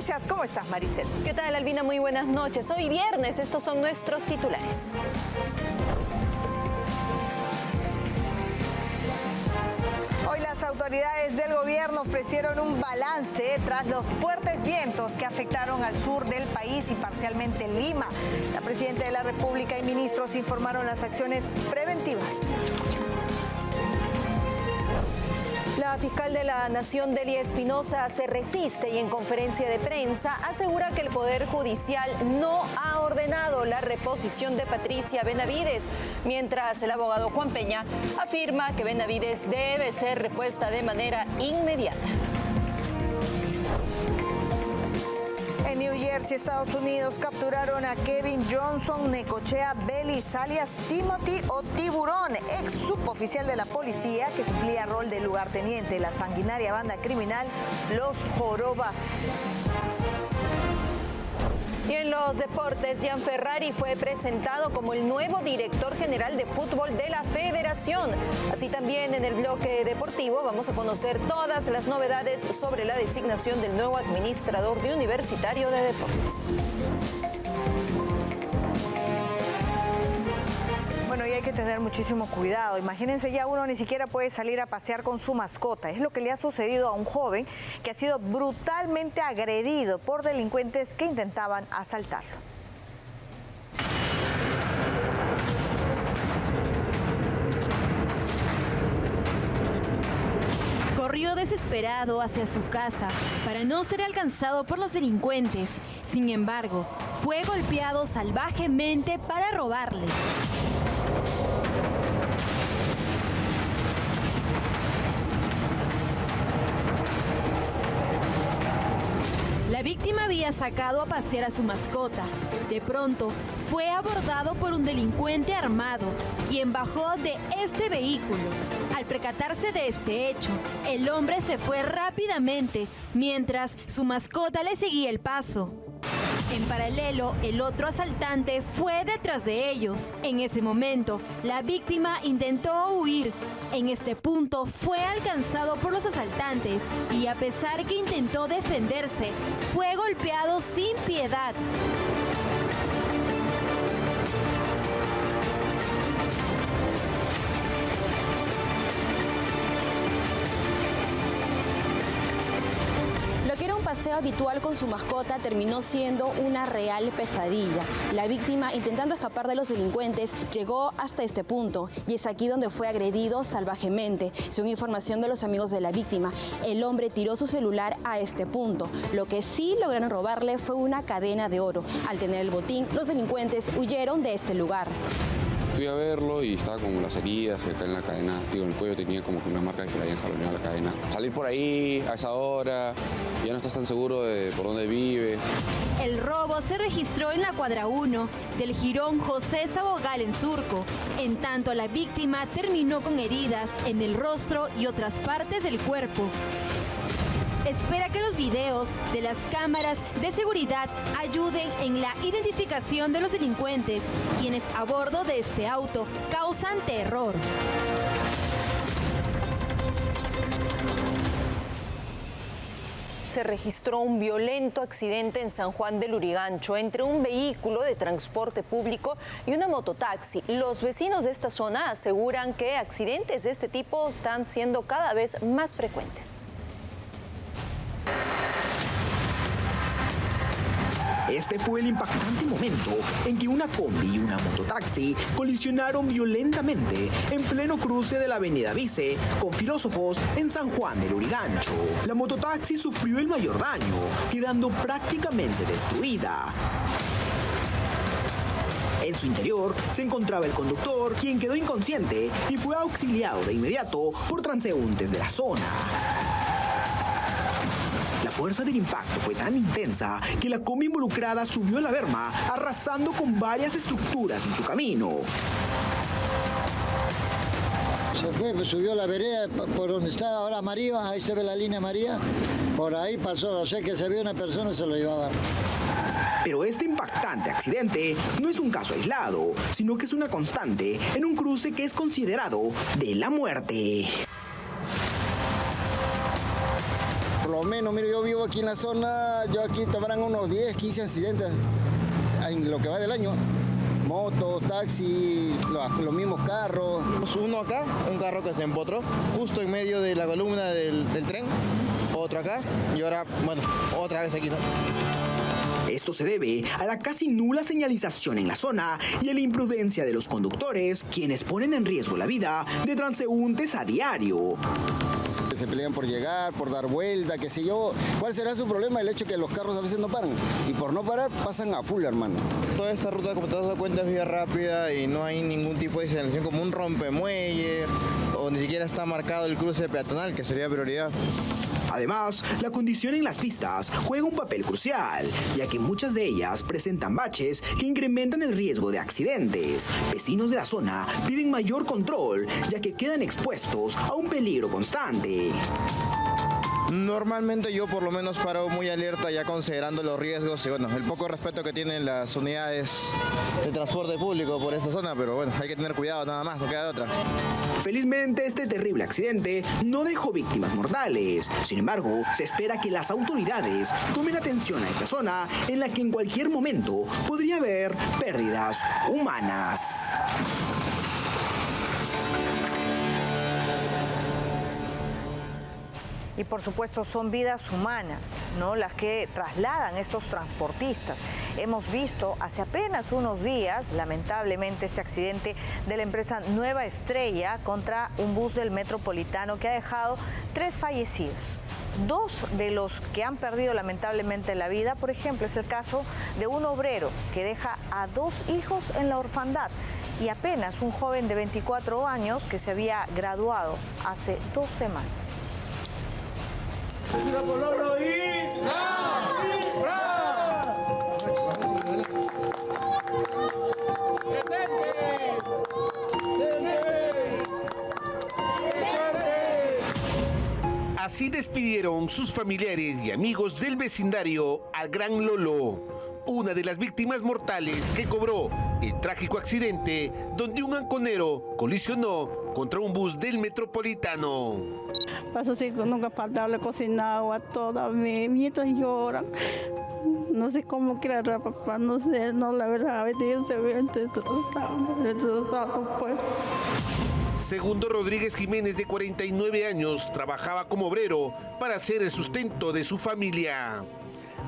Noticias. ¿Cómo estás, Maricel? ¿Qué tal, Albina? Muy buenas noches. Hoy viernes, estos son nuestros titulares. Hoy las autoridades del gobierno ofrecieron un balance tras los fuertes vientos que afectaron al sur del país y parcialmente Lima. La presidenta de la República y ministros informaron las acciones preventivas. La fiscal de la Nación, Delia Espinosa, se resiste y en conferencia de prensa asegura que el Poder Judicial no ha ordenado la reposición de Patricia Benavides, mientras el abogado Juan Peña afirma que Benavides debe ser repuesta de manera inmediata. En New Jersey, Estados Unidos, capturaron a Kevin Johnson Necochea Bellis, alias Timothy o Tiburón, ex suboficial de la policía que cumplía rol de lugarteniente de la sanguinaria banda criminal Los Jorobas. Y en los deportes, Gianferrari fue presentado como el nuevo director general de fútbol de la Federación. Así también en el bloque deportivo vamos a conocer todas las novedades sobre la designación del nuevo administrador de Universitario de Deportes. Bueno, y hay que tener muchísimo cuidado. Imagínense, ya uno ni siquiera puede salir a pasear con su mascota. Es lo que le ha sucedido a un joven que ha sido brutalmente agredido por delincuentes que intentaban asaltarlo. Corrió desesperado hacia su casa para no ser alcanzado por los delincuentes. Sin embargo, fue golpeado salvajemente para robarle. La víctima había sacado a pasear a su mascota. De pronto, fue abordado por un delincuente armado, quien bajó de este vehículo. Al percatarse de este hecho, el hombre se fue rápidamente, mientras su mascota le seguía el paso. En paralelo, el otro asaltante fue detrás de ellos. En ese momento, la víctima intentó huir. En este punto, fue alcanzado por los asaltantes y a pesar que intentó defenderse, fue golpeado sin piedad. Lo que era un paseo habitual con su mascota terminó siendo una real pesadilla. La víctima, intentando escapar de los delincuentes, llegó hasta este punto y es aquí donde fue agredido salvajemente. Según información de los amigos de la víctima, el hombre tiró su celular a este punto. Lo que sí lograron robarle fue una cadena de oro. Al tener el botín, los delincuentes huyeron de este lugar. Fui a verlo y estaba con las heridas acá en la cadena, digo, en el cuello tenía como que una marca que le habían jaloneado la cadena. Salir por ahí a esa hora, ya no estás tan seguro de por dónde vive. El robo se registró en la cuadra 1 del jirón José Sabogal en Surco. En tanto, la víctima terminó con heridas en el rostro y otras partes del cuerpo. Espera que los videos de las cámaras de seguridad ayuden en la identificación de los delincuentes, quienes a bordo de este auto causan terror. Se registró un violento accidente en San Juan del Lurigancho entre un vehículo de transporte público y una mototaxi. Los vecinos de esta zona aseguran que accidentes de este tipo están siendo cada vez más frecuentes. Este fue el impactante momento en que una combi y una mototaxi colisionaron violentamente en pleno cruce de la avenida Vice con Filósofos en San Juan del Lurigancho. La mototaxi sufrió el mayor daño, quedando prácticamente destruida. En su interior se encontraba el conductor, quien quedó inconsciente y fue auxiliado de inmediato por transeúntes de la zona. La fuerza del impacto fue tan intensa que la combi involucrada subió a la berma, arrasando con varias estructuras en su camino. Se fue, subió la vereda por donde está ahora María, ahí se ve la línea María, por ahí pasó, o sea que se vio una persona y se lo llevaba. Pero este impactante accidente no es un caso aislado, sino que es una constante en un cruce que es considerado de la muerte. lo menos, mire, yo vivo aquí en la zona, yo aquí tomarán unos 10, 15 accidentes en lo que va del año. Moto, taxi, los mismos carros. Uno acá, un carro que se empotró justo en medio de la columna del tren, otro acá y ahora, bueno, otra vez aquí, ¿no? Esto se debe a la casi nula señalización en la zona y a la imprudencia de los conductores, quienes ponen en riesgo la vida de transeúntes a diario. Se pelean por llegar, por dar vuelta, qué sé yo. ¿Cuál será su problema? El hecho que los carros a veces no paran. Y por no parar, pasan a full, hermano. Toda esta ruta, como te das cuenta, es vía rápida y no hay ningún tipo de señalización como un rompemuelle o ni siquiera está marcado el cruce peatonal, que sería prioridad. Además, la condición en las pistas juega un papel crucial, ya que muchas de ellas presentan baches que incrementan el riesgo de accidentes. Vecinos de la zona piden mayor control, ya que quedan expuestos a un peligro constante. Normalmente yo por lo menos paro muy alerta ya considerando los riesgos y bueno, el poco respeto que tienen las unidades de transporte público por esta zona, pero bueno, hay que tener cuidado nada más, no queda de otra. Felizmente este terrible accidente no dejó víctimas mortales. Sin embargo, se espera que las autoridades tomen atención a esta zona en la que en cualquier momento podría haber pérdidas humanas. Y por supuesto son vidas humanas, ¿no?, las que trasladan estos transportistas. Hemos visto hace apenas unos días, lamentablemente, ese accidente de la empresa Nueva Estrella contra un bus del Metropolitano que ha dejado 3 fallecidos. 2 de los que han perdido lamentablemente la vida, por ejemplo, es el caso de un obrero que deja a 2 hijos en la orfandad y apenas un joven de 24 años que se había graduado hace 2 semanas. Así despidieron sus familiares y amigos del vecindario al gran Lolo, una de las víctimas mortales que cobró el trágico accidente donde un anconero colisionó contra un bus del Metropolitano. Paso sí, nunca faltaba cocinado a todas mis nietas lloran. No sé cómo creerá papá, no sé, no, la verdad, a veces se ve destrozado pues. Segundo Rodríguez Jiménez, de 49 años, trabajaba como obrero para hacer el sustento de su familia.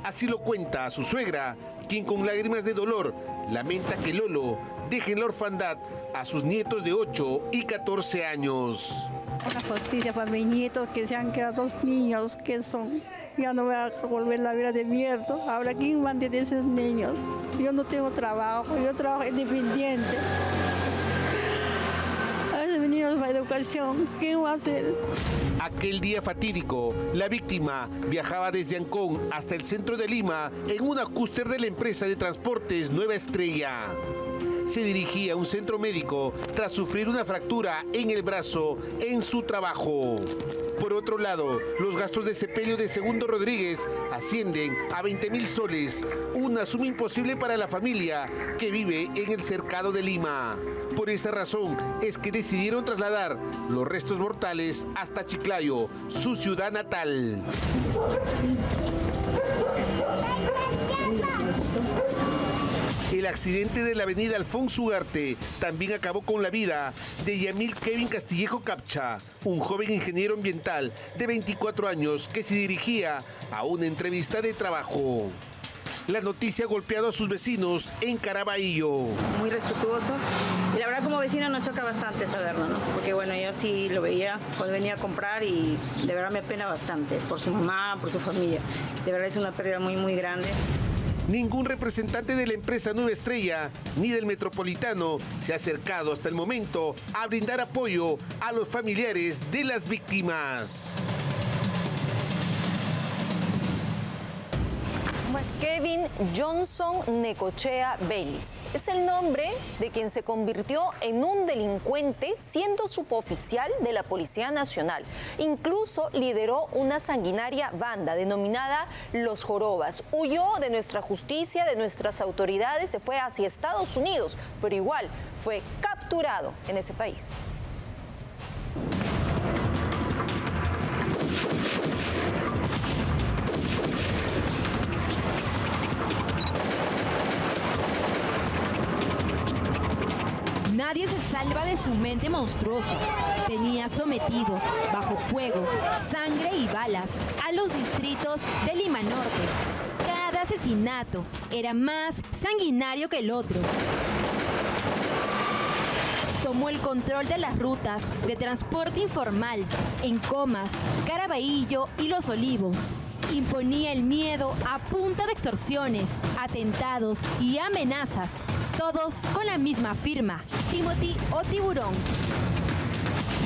Así lo cuenta a su suegra, quien con lágrimas de dolor lamenta que Lolo deje en la orfandad a sus nietos de 8 y 14 años. Una justicia para mis nietos que se han quedado 2 niños que son. Ya no voy a volver la vida de mierda. Ahora, ¿quién mantiene a esos niños? Yo no tengo trabajo, yo trabajo independiente. A esos niños para educación, ¿qué va a hacer? Aquel día fatídico, la víctima viajaba desde Ancón hasta el centro de Lima en una cúster de la empresa de transportes Nueva Estrella. Se dirigía a un centro médico tras sufrir una fractura en el brazo en su trabajo. Por otro lado, los gastos de sepelio de Segundo Rodríguez ascienden a 20.000 soles, una suma imposible para la familia que vive en el cercado de Lima. Por esa razón es que decidieron trasladar los restos mortales hasta Chiclayo, su ciudad natal. El accidente de la avenida Alfonso Ugarte también acabó con la vida de Yamil Kevin Castillejo Capcha, un joven ingeniero ambiental de 24 años que se dirigía a una entrevista de trabajo. La noticia ha golpeado a sus vecinos en Caraballo. Muy respetuoso y la verdad como vecina nos choca bastante saberlo, ¿no? Porque bueno, yo sí lo veía cuando venía a comprar y de verdad me apena bastante por su mamá, por su familia. De verdad es una pérdida muy, muy grande. Ningún representante de la empresa Nueva Estrella ni del Metropolitano se ha acercado hasta el momento a brindar apoyo a los familiares de las víctimas. Kevin Johnson Necochea Bellis es el nombre de quien se convirtió en un delincuente siendo suboficial de la Policía Nacional. Incluso lideró una sanguinaria banda denominada Los Jorobas. Huyó de nuestra justicia, de nuestras autoridades, se fue hacia Estados Unidos, pero igual fue capturado en ese país. salva de su mente monstruosa. Tenía sometido, bajo fuego, sangre y balas, a los distritos de Lima Norte. Cada asesinato era más sanguinario que el otro. Tomó el control de las rutas de transporte informal en Comas, Caraballo y Los Olivos. Imponía el miedo a punta de extorsiones, atentados y amenazas, todos con la misma firma, Timothy o Tiburón.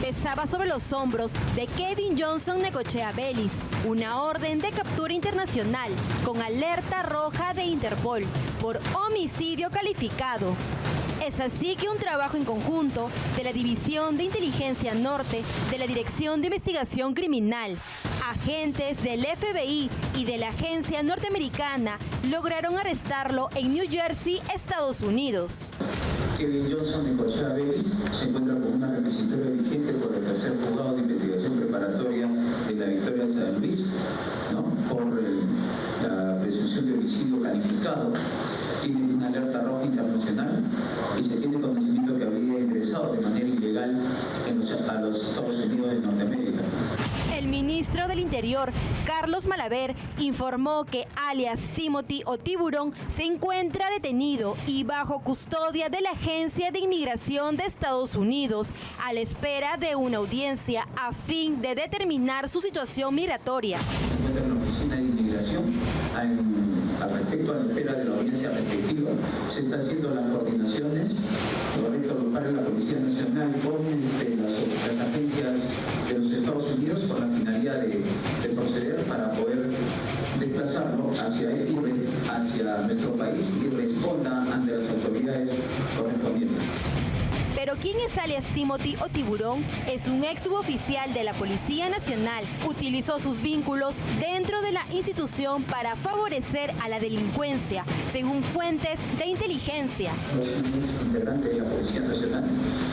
Pesaba sobre los hombros de Kevin Johnson Necochea Bellis una orden de captura internacional con alerta roja de Interpol por homicidio calificado. Es así que un trabajo en conjunto de la División de Inteligencia Norte de la Dirección de Investigación Criminal, agentes del FBI y de la agencia norteamericana lograron arrestarlo en New Jersey, Estados Unidos. Kevin Johnson Necochea Bellis se encuentra con una requisitoria vigente por el tercer juzgado de investigación preparatoria de la Victoria San Luis, ¿no? Por la presunción de homicidio calificado. Tiene una alerta roja internacional y se tiene conocimiento que habría ingresado de manera ilegal a los Estados Unidos de Norteamérica. El ministro del Interior, Carlos Malaver, informó que alias Timothy o Tiburón se encuentra detenido y bajo custodia de la Agencia de Inmigración de Estados Unidos a la espera de una audiencia a fin de determinar su situación migratoria. Se encuentra en la oficina de inmigración. Al respecto, a la espera de la audiencia respectiva, se está haciendo las coordinaciones, para la Policía Nacional con las agencias de los Estados Unidos con la finalidad de proceder para poder desplazarlo hacia nuestro país y responda ante las autoridades correspondientes. Pero ¿quién es alias Timothy o Tiburón? Es un ex suboficial de la Policía Nacional. Utilizó sus vínculos dentro de la institución para favorecer a la delincuencia, según fuentes de inteligencia. Es un ex integrante de la Policía Nacional,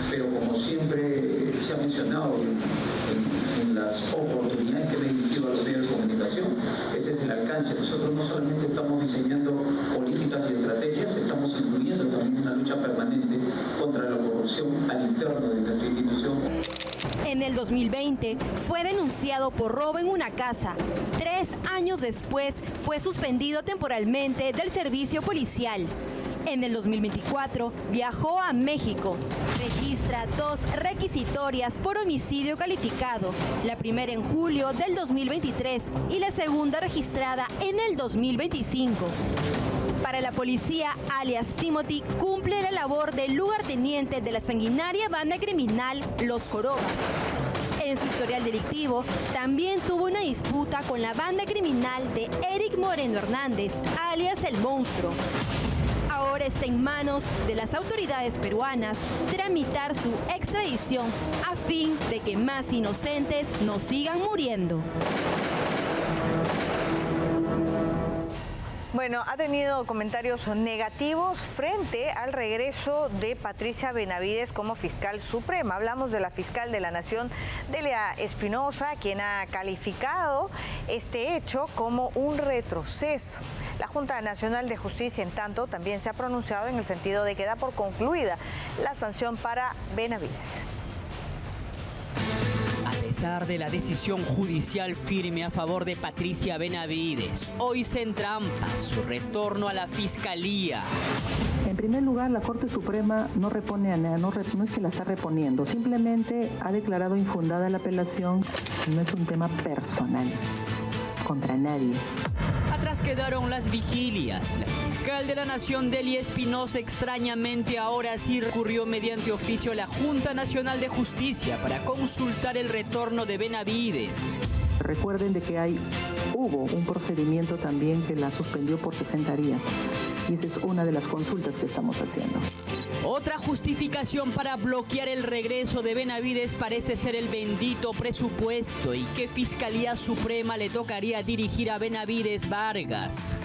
pero como siempre se ha mencionado en las oportunidades que me he dirigido a los medios de comunicación, ese es el alcance. Nosotros no solamente estamos diseñando políticas y estrategias, estamos incluyendo también una lucha permanente contra la corrupción al interno de nuestra institución. En el 2020 fue denunciado por robo en una casa. 3 años después fue suspendido temporalmente del servicio policial. En el 2024 viajó a México. Registra 2 requisitorias por homicidio calificado, la primera en julio del 2023 y la segunda registrada en el 2025. Para la policía, alias Timothy cumple la labor de lugarteniente de la sanguinaria banda criminal Los Jorobas. En su historial delictivo, también tuvo una disputa con la banda criminal de Eric Moreno Hernández, alias El Monstruo. Ahora está en manos de las autoridades peruanas tramitar su extradición a fin de que más inocentes no sigan muriendo. Bueno, ha tenido comentarios negativos frente al regreso de Patricia Benavides como fiscal suprema. Hablamos de la fiscal de la Nación, Delia Espinosa, quien ha calificado este hecho como un retroceso. La Junta Nacional de Justicia, en tanto, también se ha pronunciado en el sentido de que da por concluida la sanción para Benavides. A pesar de la decisión judicial firme a favor de Patricia Benavides, hoy se entrampa su retorno a la Fiscalía. En primer lugar, la Corte Suprema no repone a nada, no es que la está reponiendo, simplemente ha declarado infundada la apelación, no es un tema personal contra nadie. Atrás quedaron las vigilias. La fiscal de la Nación, Delia Espinosa, extrañamente ahora sí recurrió mediante oficio a la Junta Nacional de Justicia para consultar el retorno de Benavides. Recuerden de que hubo un procedimiento también que la suspendió por 60 días. Y esa es una de las consultas que estamos haciendo. Otra justificación para bloquear el regreso de Benavides parece ser el bendito presupuesto y que Fiscalía Suprema le tocaría dirigir a Benavides Vargas.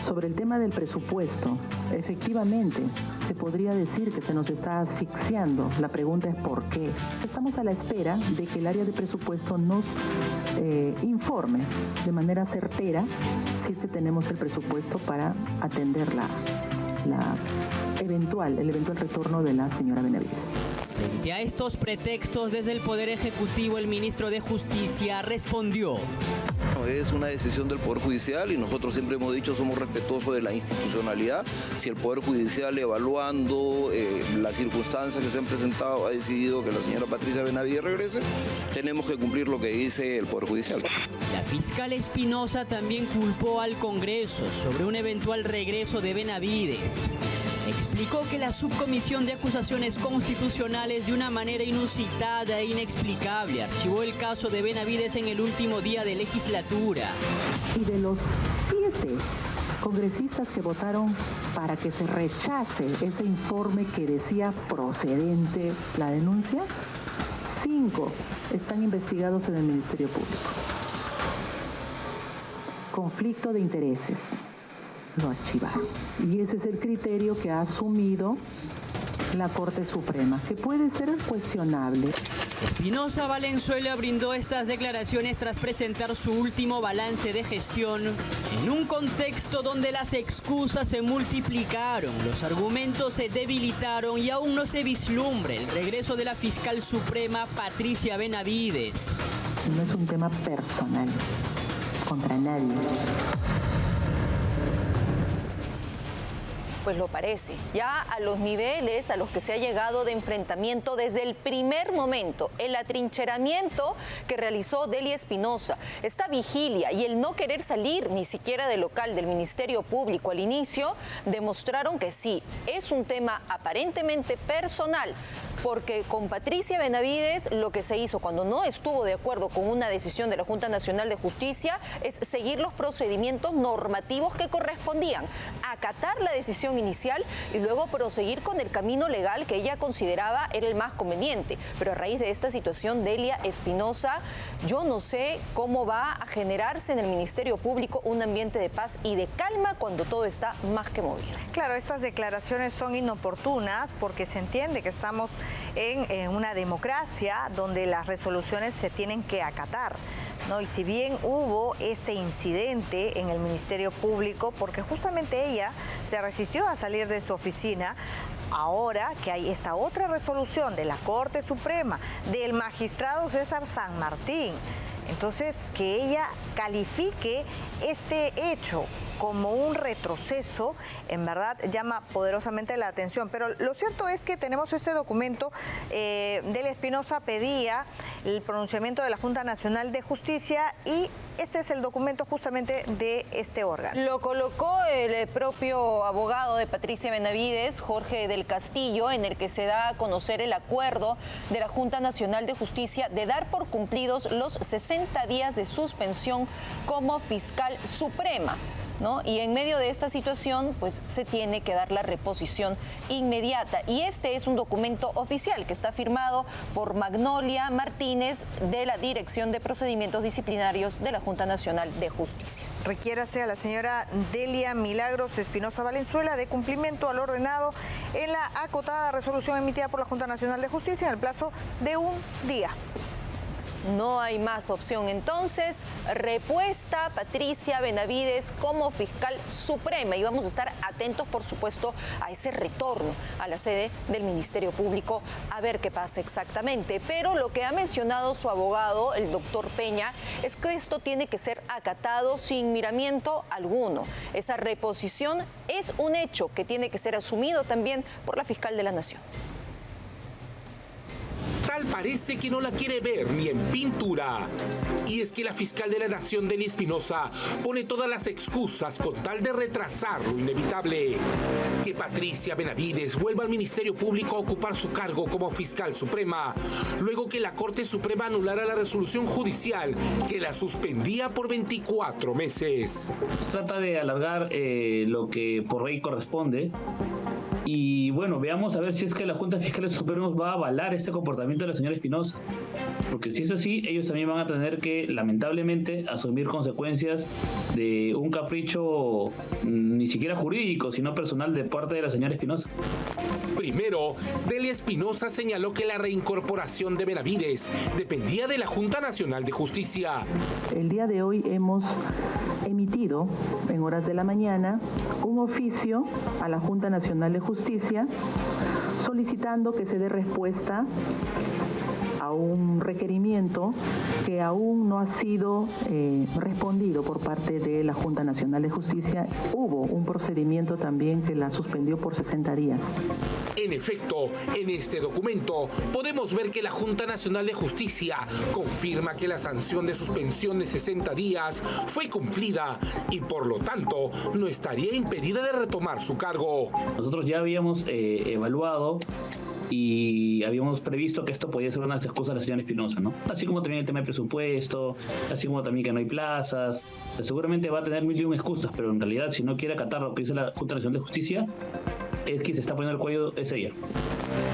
Sobre el tema del presupuesto, efectivamente, se podría decir que se nos está asfixiando. La pregunta es ¿por qué? Estamos a la espera de que el área de presupuesto nos informe de manera certera si es que tenemos el presupuesto para atender el eventual retorno de la señora Benavides. Frente a estos pretextos, desde el Poder Ejecutivo, el ministro de Justicia respondió. Es una decisión del Poder Judicial y nosotros siempre hemos dicho somos respetuosos de la institucionalidad. Si el Poder Judicial, evaluando las circunstancias que se han presentado, ha decidido que la señora Patricia Benavides regrese, tenemos que cumplir lo que dice el Poder Judicial. La fiscal Espinosa también culpó al Congreso sobre un eventual regreso de Benavides. Explicó que la Subcomisión de Acusaciones Constitucionales, de una manera inusitada e inexplicable, archivó el caso de Benavides en el último día de legislatura. Y de los 7 congresistas que votaron para que se rechace ese informe que decía procedente la denuncia, 5 están investigados en el Ministerio Público. Conflicto de intereses. Lo archivaron. Y ese es el criterio que ha asumido la Corte Suprema, que puede ser cuestionable. Espinosa Valenzuela brindó estas declaraciones tras presentar su último balance de gestión, en un contexto donde las excusas se multiplicaron, los argumentos se debilitaron y aún no se vislumbra el regreso de la fiscal suprema Patricia Benavides. No es un tema personal contra nadie. Pues lo parece, ya a los niveles a los que se ha llegado de enfrentamiento desde el primer momento, el atrincheramiento que realizó Delia Espinosa, esta vigilia y el no querer salir ni siquiera del local del Ministerio Público al inicio, demostraron que sí, es un tema aparentemente personal, porque con Patricia Benavides lo que se hizo cuando no estuvo de acuerdo con una decisión de la Junta Nacional de Justicia es seguir los procedimientos normativos que correspondían, acatar la decisión inicial y luego proseguir con el camino legal que ella consideraba era el más conveniente. Pero a raíz de esta situación, Delia Espinosa, yo no sé cómo va a generarse en el Ministerio Público un ambiente de paz y de calma cuando todo está más que movido. Claro, estas declaraciones son inoportunas porque se entiende que estamos en una democracia donde las resoluciones se tienen que acatar, ¿no? Y si bien hubo este incidente en el Ministerio Público, porque justamente ella se resistió a salir de su oficina, ahora que hay esta otra resolución de la Corte Suprema, del magistrado César San Martín, entonces que ella califique este hecho como un retroceso, en verdad llama poderosamente la atención. Pero lo cierto es que tenemos ese documento. Delia Espinosa pedía el pronunciamiento de la Junta Nacional de Justicia y este es el documento justamente de este órgano. Lo colocó el propio abogado de Patricia Benavides, Jorge del Castillo, en el que se da a conocer el acuerdo de la Junta Nacional de Justicia de dar por cumplidos los 60 días de suspensión como fiscal suprema, ¿no? Y en medio de esta situación, pues se tiene que dar la reposición inmediata. Y este es un documento oficial que está firmado por Magnolia Martínez de la Dirección de Procedimientos Disciplinarios de la Junta Nacional de Justicia. Requiérase a la señora Delia Milagros Espinosa Valenzuela de cumplimiento al ordenado en la acotada resolución emitida por la Junta Nacional de Justicia en el plazo de un día. No hay más opción. Entonces, repuesta Patricia Benavides como fiscal suprema y vamos a estar atentos, por supuesto, a ese retorno a la sede del Ministerio Público a ver qué pasa exactamente. Pero lo que ha mencionado su abogado, el doctor Peña, es que esto tiene que ser acatado sin miramiento alguno. Esa reposición es un hecho que tiene que ser asumido también por la fiscal de la Nación. Tal parece que no la quiere ver ni en pintura. Y es que la fiscal de la Nación, Delia Espinosa, pone todas las excusas con tal de retrasar lo inevitable. Que Patricia Benavides vuelva al Ministerio Público a ocupar su cargo como fiscal suprema, luego que la Corte Suprema anulara la resolución judicial que la suspendía por 24 meses. Trata de alargar lo que por ley corresponde. Y bueno, veamos a ver si es que la Junta de Fiscales Supremos va a avalar este comportamiento de la señora Espinosa. Porque si es así, ellos también van a tener que, lamentablemente, asumir consecuencias de un capricho ni siquiera jurídico, sino personal de parte de la señora Espinosa. Primero, Delia Espinosa señaló que la reincorporación de Benavides dependía de la Junta Nacional de Justicia. El día de hoy hemos emitido, en horas de la mañana, un oficio a la Junta Nacional de Justicia solicitando que se dé respuesta a un requerimiento que aún no ha sido respondido por parte de la Junta Nacional de Justicia. Hubo un procedimiento también que la suspendió por 60 días. En efecto, en este documento podemos ver que la Junta Nacional de Justicia confirma que la sanción de suspensión de 60 días fue cumplida y por lo tanto no estaría impedida de retomar su cargo. Nosotros ya habíamos evaluado y habíamos previsto que esto podía ser una excusa de la señora Espinosa, ¿no? Así como también el tema de presupuesto, así como también que no hay plazas. Seguramente va a tener 1001 excusas, pero en realidad si no quiere acatar lo que dice la Junta Nacional de Justicia, es que se está poniendo el cuello, es ella.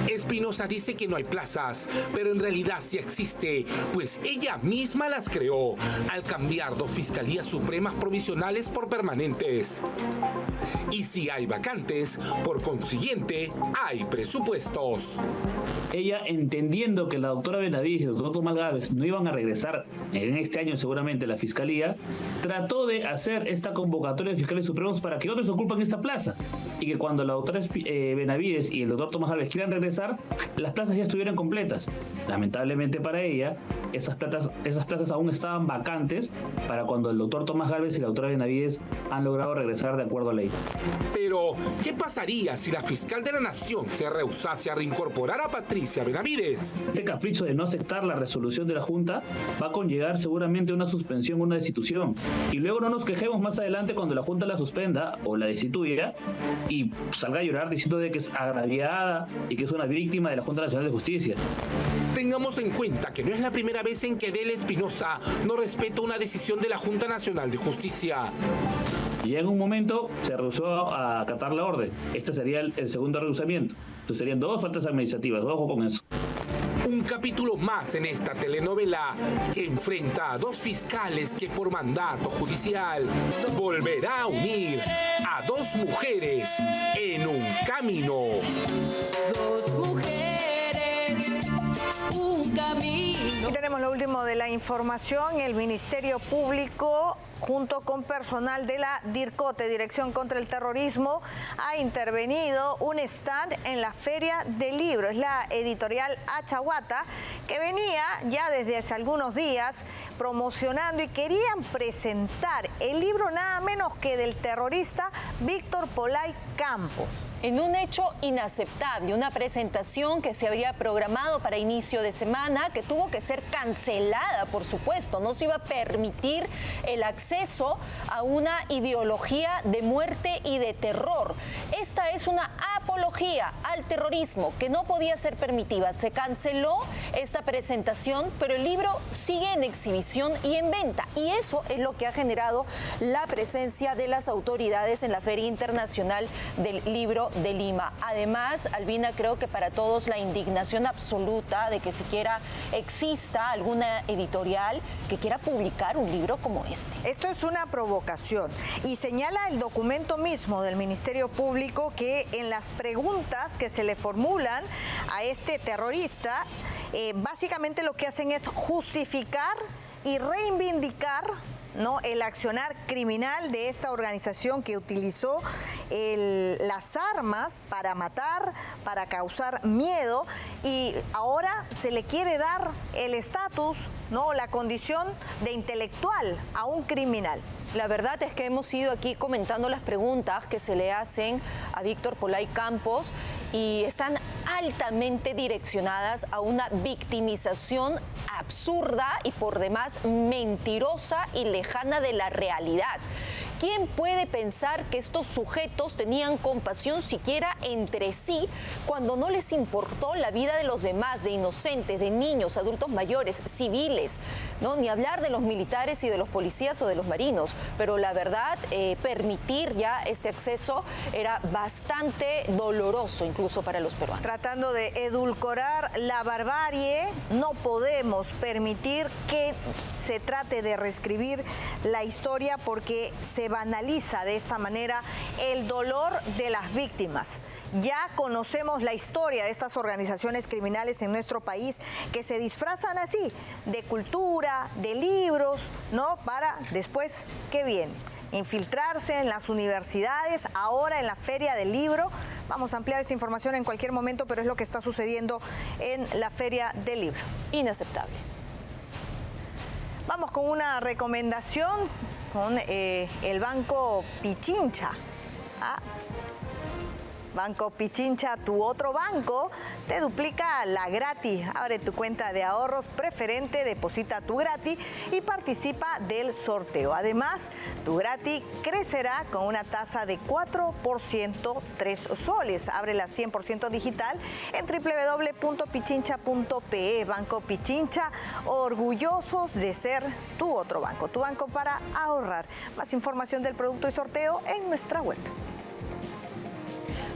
Espinosa dice que no hay plazas, pero en realidad sí existe, pues ella misma las creó al cambiar 2 fiscalías supremas provisionales por permanentes. Y si hay vacantes, por consiguiente, hay presupuestos. Ella, entendiendo que la doctora Benavides y el doctor Tomás Gálvez no iban a regresar en este año seguramente a la fiscalía, trató de hacer esta convocatoria de fiscales supremos para que otros ocupen esta plaza y que cuando la doctora Benavides y el doctor Tomás Gálvez quieran regresar, las plazas ya estuvieran completas. Lamentablemente para ella, esas plazas aún estaban vacantes para cuando el doctor Tomás Gálvez y la doctora Benavides han logrado regresar de acuerdo a ley. Pero, ¿qué pasaría si la fiscal de la Nación se rehusase a reincorporar a Patricia Benavides? Este capricho de no aceptar la resolución de la Junta va a conllevar seguramente una suspensión, una destitución. Y luego no nos quejemos más adelante cuando la Junta la suspenda o la destituya y salga a llorar diciendo de que es agraviada y que es una víctima de la Junta Nacional de Justicia. Tengamos en cuenta que no es la primera vez en que Adela Espinosa no respeta una decisión de la Junta Nacional de Justicia. Y en un momento se rehusó a acatar la orden. Este sería el segundo rehusamiento. Entonces serían 2 faltas administrativas. Ojo con eso. Un capítulo más en esta telenovela que enfrenta a 2 fiscales que por mandato judicial volverá a unir a 2 mujeres en un camino. 2 mujeres, un camino. Y tenemos lo último de la información. El Ministerio Público, junto con personal de la DIRCOTE, Dirección contra el Terrorismo, ha intervenido un stand en la Feria del Libro. Es la editorial Achahuata, que venía ya desde hace algunos días promocionando y querían presentar el libro nada menos que del terrorista Víctor Polay Campos. En un hecho inaceptable, una presentación que se habría programado para inicio de semana, que tuvo que ser cancelada, por supuesto. No se iba a permitir el acceso a una ideología de muerte y de terror. Esta es una apología al terrorismo que no podía ser permitida. Se canceló esta presentación, pero el libro sigue en exhibición y en venta. Y eso es lo que ha generado la presencia de las autoridades en la Feria Internacional del Libro de Lima. Además, Albina, creo que para todos la indignación absoluta de que siquiera exista alguna editorial que quiera publicar un libro como este. Esto es una provocación y señala el documento mismo del Ministerio Público que en las preguntas que se le formulan a este terrorista, básicamente lo que hacen es justificar y reivindicar, ¿no?, el accionar criminal de esta organización que utilizó las armas para matar, para causar miedo, y ahora se le quiere dar el estatus, ¿no?, la condición de intelectual a un criminal. La verdad es que hemos ido aquí comentando las preguntas que se le hacen a Víctor Polay Campos y están altamente direccionadas a una victimización absurda y por demás mentirosa y lejana de la realidad. ¿Quién puede pensar que estos sujetos tenían compasión siquiera entre sí cuando no les importó la vida de los demás, de inocentes, de niños, adultos mayores, civiles? ¿No? Ni hablar de los militares y de los policías o de los marinos. Pero la verdad, permitir ya este acceso era bastante doloroso incluso para los peruanos. Tratando de edulcorar la barbarie, no podemos permitir que se trate de reescribir la historia porque se banaliza de esta manera el dolor de las víctimas. Ya conocemos la historia de estas organizaciones criminales en nuestro país que se disfrazan así, de cultura, de libros, ¿no? Para después, ¿qué viene? infiltrarse en las universidades, ahora en la Feria del Libro. Vamos a ampliar esta información en cualquier momento, pero es lo que está sucediendo en la Feria del Libro. Inaceptable. Vamos con una recomendación con el Banco Pichincha. Banco Pichincha, tu otro banco, te duplica la gratis. Abre tu cuenta de ahorros preferente, deposita tu gratis y participa del sorteo. Además, tu gratis crecerá con una tasa de 4%, 3 soles. Ábrela 100% digital en www.pichincha.pe. Banco Pichincha, orgullosos de ser tu otro banco para ahorrar. Más información del producto y sorteo en nuestra web.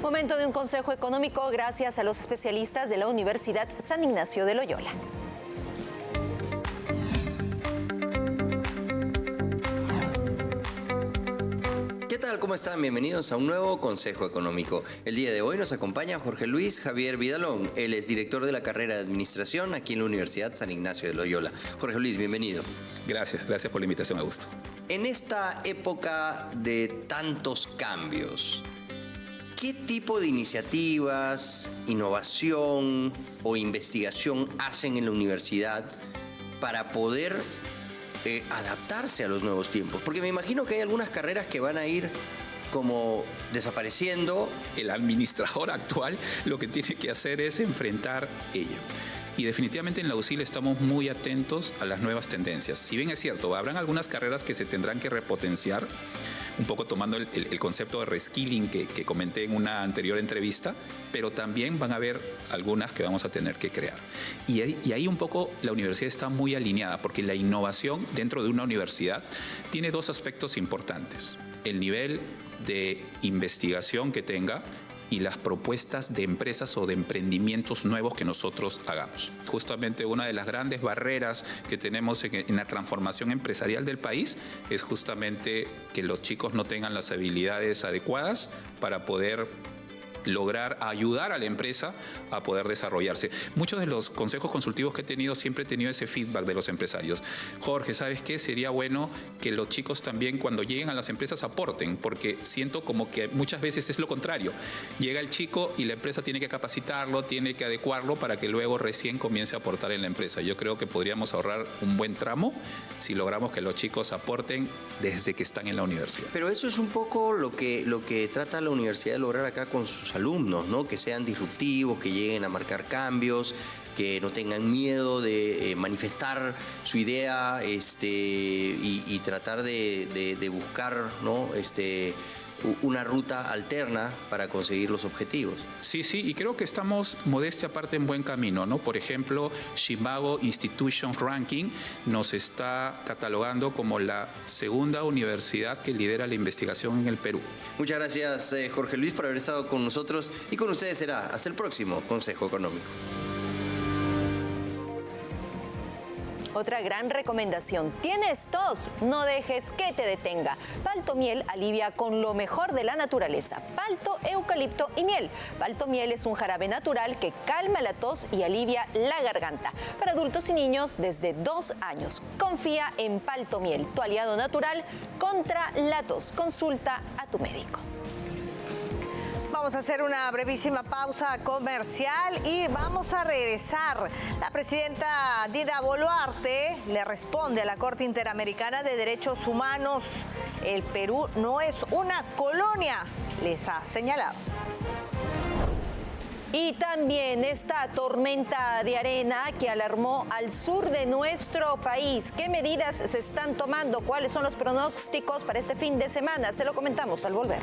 Momento de un consejo económico gracias a los especialistas de la Universidad San Ignacio de Loyola. ¿Qué tal? ¿Cómo están? Bienvenidos a un nuevo Consejo Económico. El día de hoy nos acompaña Jorge Luis Javier Vidalón. Él es director de la carrera de Administración aquí en la Universidad San Ignacio de Loyola. Jorge Luis, bienvenido. Gracias por la invitación, Augusto. En esta época de tantos cambios, ¿qué tipo de iniciativas, innovación o investigación hacen en la universidad para poder adaptarse a los nuevos tiempos? Porque me imagino que hay algunas carreras que van a ir como desapareciendo. El administrador actual lo que tiene que hacer es enfrentar ello. Y definitivamente en la UCIL estamos muy atentos a las nuevas tendencias. Si bien es cierto, habrán algunas carreras que se tendrán que repotenciar, un poco tomando el concepto de reskilling que comenté en una anterior entrevista, pero también van a haber algunas que vamos a tener que crear. Y ahí un poco la universidad está muy alineada, porque la innovación dentro de una universidad tiene dos aspectos importantes: el nivel de investigación que tenga y las propuestas de empresas o de emprendimientos nuevos que nosotros hagamos. Justamente una de las grandes barreras que tenemos en la transformación empresarial del país es justamente que los chicos no tengan las habilidades adecuadas para poder lograr ayudar a la empresa a poder desarrollarse. Muchos de los consejos consultivos que he tenido, siempre he tenido ese feedback de los empresarios. Jorge, ¿sabes qué? Sería bueno que los chicos también cuando lleguen a las empresas aporten, porque siento como que muchas veces es lo contrario. Llega el chico y la empresa tiene que capacitarlo, tiene que adecuarlo para que luego recién comience a aportar en la empresa. Yo creo que podríamos ahorrar un buen tramo si logramos que los chicos aporten desde que están en la universidad. Pero eso es un poco lo que trata la universidad de lograr acá con sus alumnos, ¿no? Que sean disruptivos, que lleguen a marcar cambios, que no tengan miedo de manifestar su idea y tratar de buscar, ¿no? Una ruta alterna para conseguir los objetivos. Sí, y creo que estamos, modestia aparte, en buen camino, ¿no? Por ejemplo, Chimago Institution Ranking nos está catalogando como la segunda universidad que lidera la investigación en el Perú. Muchas gracias, Jorge Luis, por haber estado con nosotros, y con ustedes será hasta el próximo Consejo Económico. Otra gran recomendación: ¿tienes tos? No dejes que te detenga. Palto Miel alivia con lo mejor de la naturaleza: palto, eucalipto y miel. Palto Miel es un jarabe natural que calma la tos y alivia la garganta. Para adultos y niños desde 2 años. Confía en Palto Miel, tu aliado natural contra la tos. Consulta a tu médico. Vamos a hacer una brevísima pausa comercial y vamos a regresar. La presidenta Dina Boluarte le responde a la Corte Interamericana de Derechos Humanos. El Perú no es una colonia, les ha señalado. Y también esta tormenta de arena que alarmó al sur de nuestro país. ¿Qué medidas se están tomando? ¿Cuáles son los pronósticos para este fin de semana? Se lo comentamos al volver.